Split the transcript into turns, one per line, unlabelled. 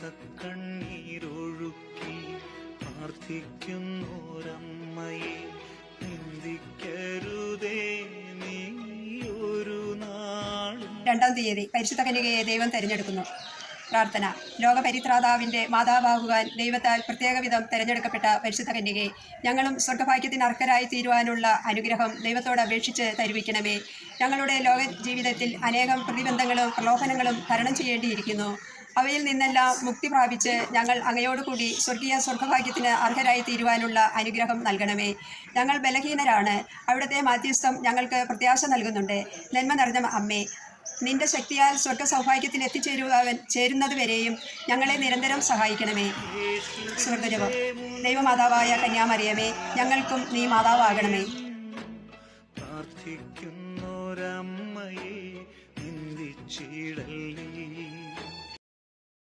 രക്തക്കണ്ണീരൊഴുക്കി പ്രാർത്ഥിക്കുന്നോരമ്മയെ നിന്ദിക്കരുതേ നീ ഒരു നാളും.
2-ാം തീയതി പരിശുദ്ധ കന്യകയെ ദൈവം തിരഞ്ഞെടുക്കുന്നു. പ്രാർത്ഥന. ലോകപരിത്രാതാവിൻ്റെ മാതാവാകുവാൻ ദൈവത്താൽ പ്രത്യേകവിധം തിരഞ്ഞെടുക്കപ്പെട്ട പരിശുദ്ധ കന്യകയെ ഞങ്ങളും സ്വർഗഭാഗ്യത്തിന് അർഹരായി തീരുവാനുള്ള അനുഗ്രഹം ദൈവത്തോട് അപേക്ഷിച്ച് തരുവിക്കണമേ. ഞങ്ങളുടെ ലോക ജീവിതത്തിൽ അനേകം പ്രതിബന്ധങ്ങളും പ്രലോഭനങ്ങളും തരണം ചെയ്യേണ്ടിയിരിക്കുന്നു. അവയിൽ നിന്നെല്ലാം മുക്തി പ്രാപിച്ച് ഞങ്ങൾ അങ്ങയോടുകൂടി സ്വർഗഭാഗ്യത്തിന് അർഹരായി തീരുവാനുള്ള അനുഗ്രഹം നൽകണമേ. ഞങ്ങൾ ബലഹീനരാണ്. അവിടുത്തെ മാധ്യസ്ഥം ഞങ്ങൾക്ക് പ്രത്യാശ നൽകുന്നുണ്ട്. നന്മ നിറഞ്ഞ അമ്മേ, നിന്റെ ശക്തിയാൽ സ്വർഗ സൗഭാഗ്യത്തിൽ ചേരുന്നതുവരെയും ഞങ്ങളെ നിരന്തരം സഹായിക്കണമേ. സ്വർഗജപം. ദൈവമാതാവായ കന്യാമറിയമേ, ഞങ്ങൾക്കും നീ മാതാവാകണമേ.
പ്രാർത്ഥിക്കുന്നോരമ്മയെ നിന്ദിച്ചിടല്ലേ.